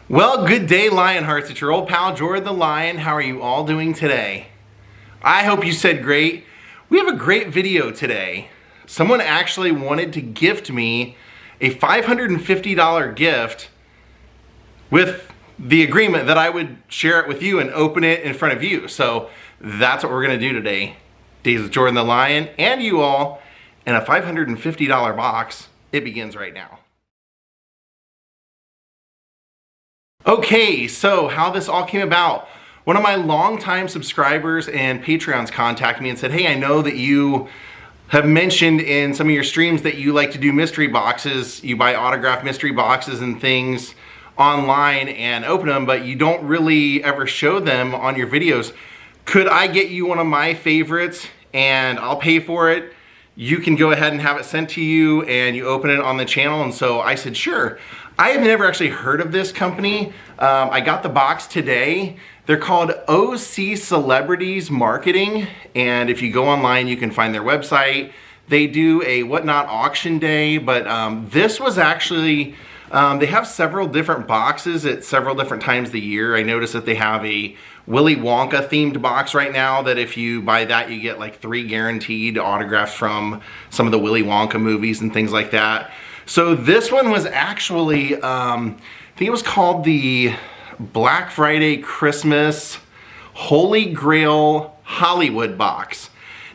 Well, good day, Lionhearts. It's your old pal, Jordan the Lion. How are you all doing today? I hope you said great. We have a great video today. Someone actually wanted to gift me a $550 gift with the agreement that I would share it with you and open it in front of you. So that's what we're gonna do today. Daze with Jordan the Lion and you all in a $550 box. It begins right now. Okay, so how this all came about. One of my longtime subscribers and Patreons contacted me and said, hey, I know that you have mentioned in some of your streams that you like to do mystery boxes. You buy autographed mystery boxes and things online and open them, but you don't really ever show them on your videos. Could I get you one of my favorites and I'll pay for it? You can go ahead and have it sent to you and you open it on the channel. And so I said, sure. I have never actually heard of this company. I got the box today. They're called OC Celebrities Marketing. And if you go online, you can find their website. They do a whatnot auction day, but this was actually, they have several different boxes at several different times of the year. I noticed that they have a Willy Wonka themed box right now that if you buy that, you get like 3 guaranteed autographs from some of the Willy Wonka movies and things like that. So this one was actually, I think it was called the Black Friday Christmas Holy Grail Hollywood box.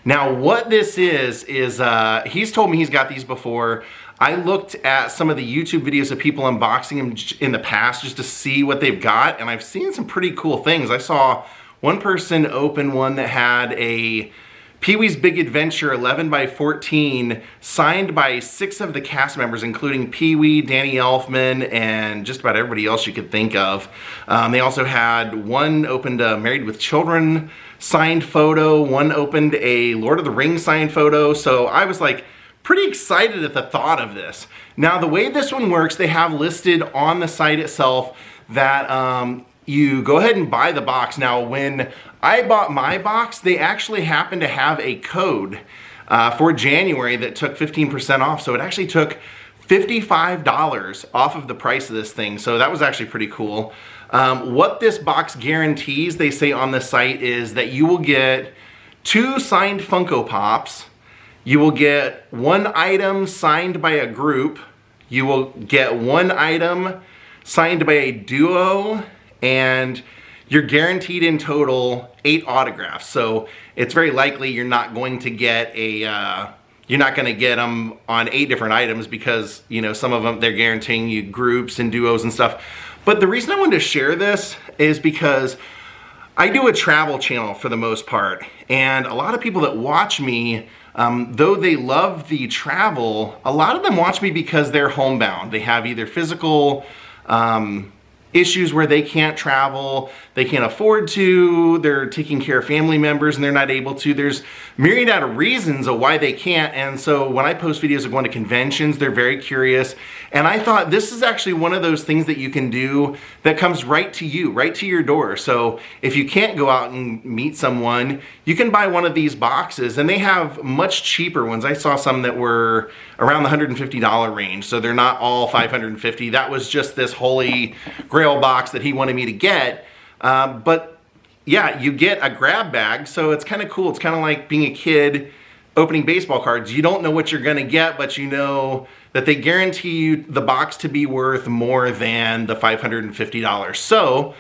Now what this is he's told me he's got these before. I looked at some of the YouTube videos of people unboxing them in the past just to see what they've got, and I've seen some pretty cool things. I saw one person open one that had a Pee-wee's Big Adventure 11 by 14 signed by 6 of the cast members, including Pee-wee, Danny Elfman, and just about everybody else you could think of. They also had one opened a Married with Children signed photo, one opened a Lord of the Rings signed photo. So I was like pretty excited at the thought of this. Now the way this one works, they have listed on the site itself that you go ahead and buy the box. Now when I bought my box, they actually happened to have a code for January that took 15% off. So it actually took $55 off of the price of this thing. So that was actually pretty cool. What this box guarantees, they say on the site, is that you will get 2 signed Funko Pops. You will get 1 item signed by a group. You will get 1 item signed by a duo, and you're guaranteed in total 8 autographs. So it's very likely you're not going to get you're not going to get them on 8 different items because, you know, some of them they're guaranteeing you groups and duos and stuff. But the reason I wanted to share this is because I do a travel channel for the most part, and a lot of people that watch me, though they love the travel, a lot of them watch me because they're homebound. They have either physical issues where they can't travel, they can't afford to, they're taking care of family members and they're not able to. There's myriad of reasons of why they can't, and so when I post videos of going to conventions, they're very curious. And I thought this is actually one of those things that you can do that comes right to you, right to your door. So if you can't go out and meet someone, you can buy one of these boxes, and they have much cheaper ones. I saw some that were around the $150 range, so they're not all $550. That was just this Holy Grail box that he wanted me to get. But yeah, you get a grab bag, so it's kind of cool. It's kind of like being a kid opening baseball cards. You don't know what you're gonna get, but you know that they guarantee you the box to be worth more than the $550. So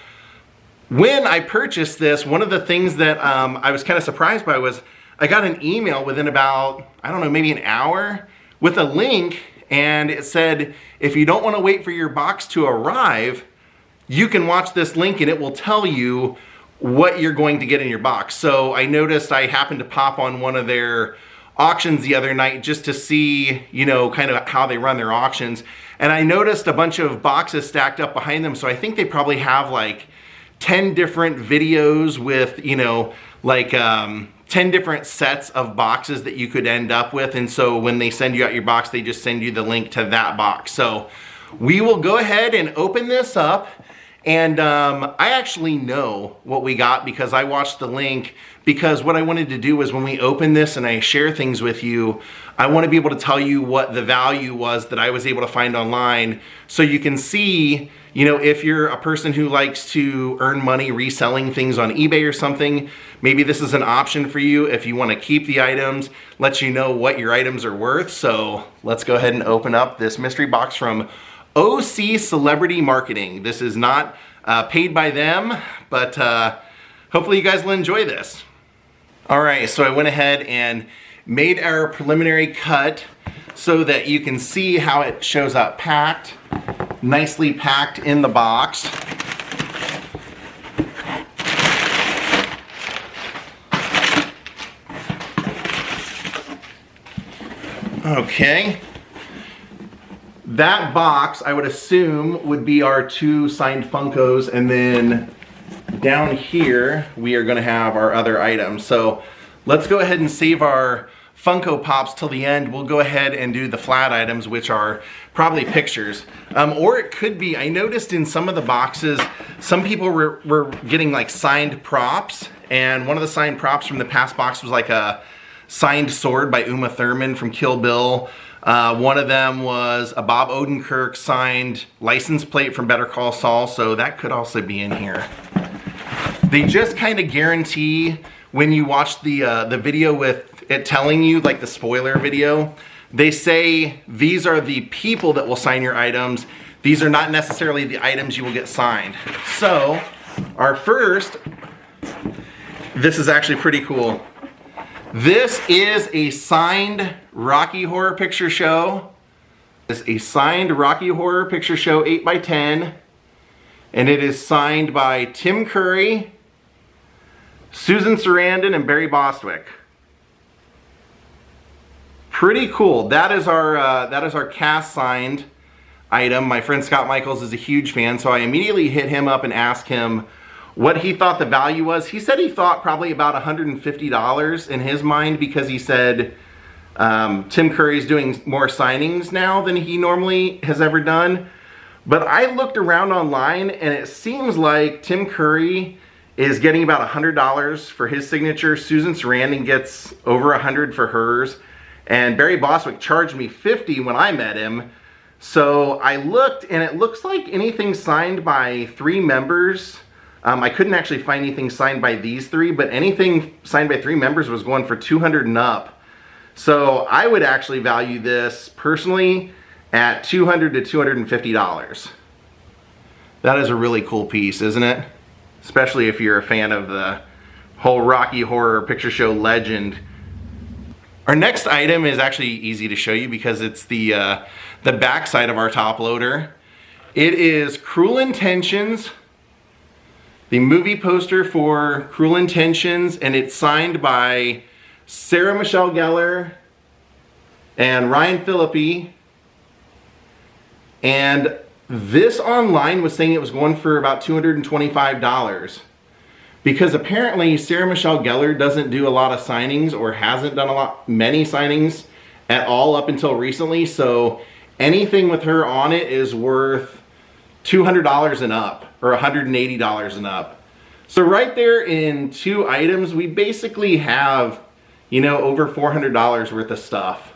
when I purchased this, one of the things that I was kind of surprised by was I got an email within about, I don't know, maybe an hour with a link, and it said, if you don't want to wait for your box to arrive, you can watch this link and it will tell you what you're going to get in your box. So I noticed I happened to pop on one of their auctions the other night just to see, you know, kind of how they run their auctions. And I noticed a bunch of boxes stacked up behind them. So I think they probably have like 10 different videos with, you know, like 10 different sets of boxes that you could end up with. And so when they send you out your box, they just send you the link to that box. So we will go ahead and open this up. And I actually know what we got because I watched the link, because what I wanted to do was when we open this and I share things with you, I want to be able to tell you what the value was that I was able to find online, so you can see, You know, if you're a person who likes to earn money reselling things on eBay or something, maybe this is an option for you if you want to keep the items, lets you know what your items are worth. So let's go ahead and open up this mystery box from OC Celebrity Marketing. This is not paid by them, but hopefully you guys will enjoy this. All right, so I went ahead and made our preliminary cut so that you can see how it shows up packed. Nicely packed in the box. Okay. That box, I would assume, would be our 2 signed Funkos, and then down here, we are gonna have our other items. So let's go ahead and save our Funko Pops till the end. We'll go ahead and do the flat items, which are probably pictures. Or it could be, I noticed in some of the boxes, some people were getting like signed props, and one of the signed props from the past box was like a signed sword by Uma Thurman from Kill Bill. One of them was a Bob Odenkirk signed license plate from Better Call Saul, so that could also be in here. They just kind of guarantee when you watch the video with it telling you, like the spoiler video, they say these are the people that will sign your items. These are not necessarily the items you will get signed. So our first, this is actually pretty cool. This is a signed Rocky Horror Picture Show. It's a signed Rocky Horror Picture Show 8x10, and it is signed by Tim Curry, Susan Sarandon, and Barry Bostwick. Pretty cool. That is our cast signed item. My friend Scott Michaels is a huge fan, so I immediately hit him up and asked him what he thought the value was. He said he thought probably about $150 in his mind, because he said Tim Curry's doing more signings now than he normally has ever done. But I looked around online, and it seems like Tim Curry is getting about $100 for his signature. Susan Sarandon gets over $100 for hers. And Barry Bostwick charged me $50 when I met him. So I looked, and it looks like anything signed by 3 members. I couldn't actually find anything signed by these 3, but anything signed by 3 members was going for $200 and up. So I would actually value this personally at $200 to $250. That is a really cool piece, isn't it? Especially if you're a fan of the whole Rocky Horror Picture Show legend. Our next item is actually easy to show you because it's the back side of our top loader. It is Cruel Intentions, the movie poster for Cruel Intentions, and it's signed by Sarah Michelle Gellar and Ryan Phillippe. And this online was saying it was going for about $225. Because apparently Sarah Michelle Gellar doesn't do a lot of signings, or hasn't done many signings at all up until recently. So anything with her on it is worth $200 and up, or $180 and up. So right there in 2 items, we basically have, you know, over $400 worth of stuff.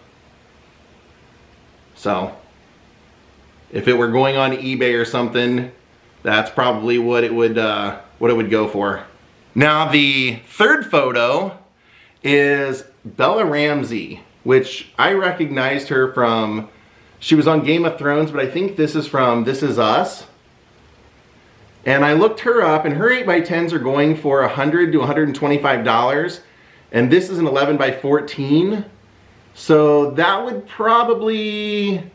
So if it were going on eBay or something, that's probably what it would go for. Now the third photo is Bella Ramsey, which I recognized her from, she was on Game of Thrones, but I think this is from This Is Us. And I looked her up, and her 8x10s are going for $100 to $125. And this is an 11x14. So that would probably,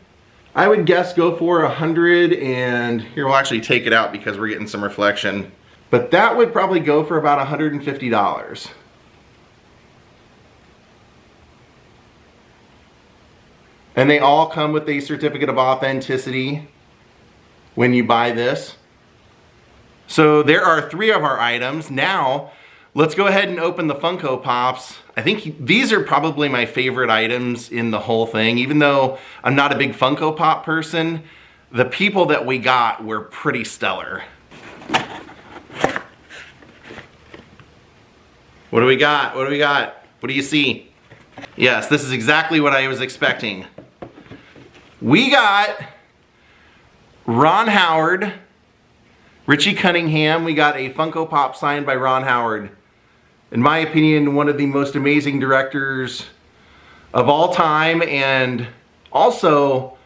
I would guess, go for $100, and here we'll actually take it out because we're getting some reflection. But that would probably go for about $150. And they all come with a certificate of authenticity when you buy this. So there are 3 of our items. Now, let's go ahead and open the Funko Pops. I think these are probably my favorite items in the whole thing. Even though I'm not a big Funko Pop person, the people that we got were pretty stellar. What do we got? What do we got? What do you see? Yes, this is exactly what I was expecting. We got Ron Howard Richie Cunningham, we got a Funko Pop signed by Ron Howard. In my opinion, one of the most amazing directors of all time. And also,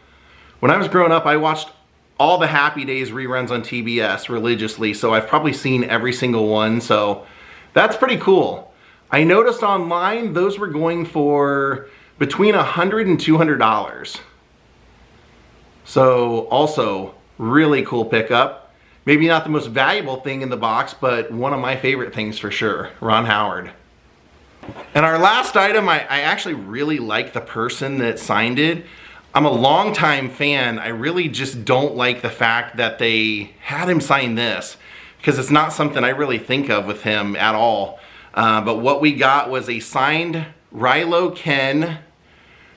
when I was growing up, I watched all the Happy Days reruns on TBS religiously, so I've probably seen every single one, so that's pretty cool. I noticed online those were going for between $100 and $200. So also, really cool pickup. Maybe not the most valuable thing in the box, but one of my favorite things for sure, Ron Howard. And our last item, I actually really like the person that signed it. I'm a longtime fan. I really just don't like the fact that they had him sign this, because it's not something I really think of with him at all. But what we got was a signed Rilo Ken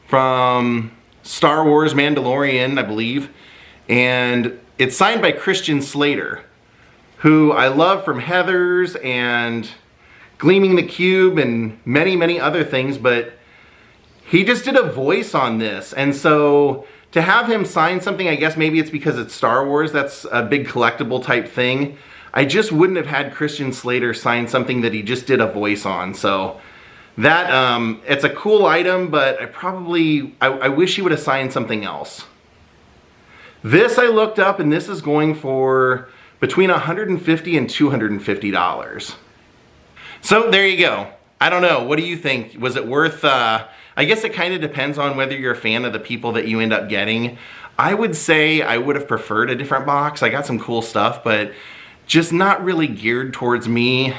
from Star Wars Mandalorian, I believe. And it's signed by Christian Slater, who I love from Heathers and Gleaming the Cube and many, many other things, but he just did a voice on this. And so to have him sign something, I guess maybe it's because it's Star Wars, that's a big collectible type thing. I just wouldn't have had Christian Slater sign something that he just did a voice on. So that, it's a cool item, but I wish he would have signed something else. This I looked up, and this is going for between $150 and $250. So there you go. I don't know, what do you think? Was it worth, I guess it kind of depends on whether you're a fan of the people that you end up getting. I would say I would have preferred a different box. I got some cool stuff, but just not really geared towards me.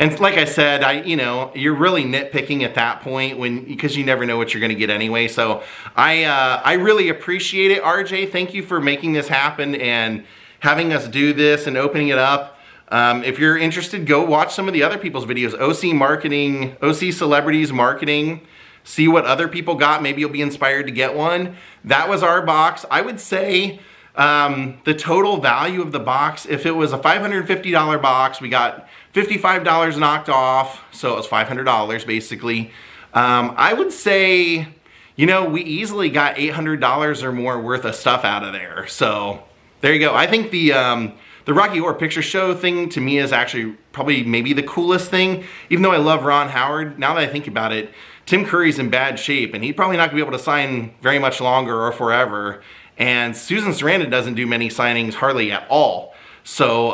And like I said, you're really nitpicking at that point because you never know what you're gonna get anyway. So I really appreciate it, RJ. Thank you for making this happen and having us do this and opening it up. If you're interested, go watch some of the other people's videos. OC Marketing, OC Celebrities Marketing. See what other people got. Maybe you'll be inspired to get one. That was our box. I would say the total value of the box, if it was a $550 box, we got $55 knocked off, so it was $500 basically. I would say, we easily got $800 or more worth of stuff out of there. So there you go. I think the Rocky Horror Picture Show thing to me is actually probably maybe the coolest thing. Even though I love Ron Howard, now that I think about it, Tim Curry's in bad shape and he's probably not gonna be able to sign very much longer or forever. And Susan Sarandon doesn't do many signings hardly at all. So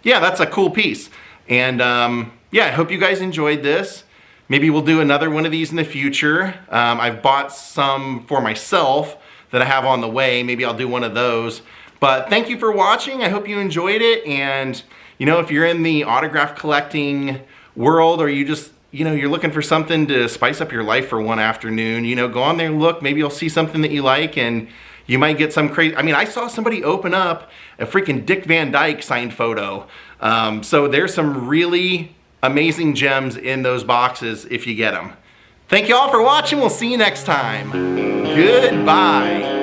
yeah, that's a cool piece. And yeah, I hope you guys enjoyed this. Maybe we'll do another one of these in the future. I've bought some for myself that I have on the way. Maybe I'll do one of those. But thank you for watching. I hope you enjoyed it. And if you're in the autograph collecting world, or you just, you're looking for something to spice up your life for one afternoon, go on there and look. Maybe you'll see something that you like and you might get some crazy. I saw somebody open up a freaking Dick Van Dyke signed photo. So there's some really amazing gems in those boxes if you get them. Thank you all for watching. We'll see you next time. Goodbye.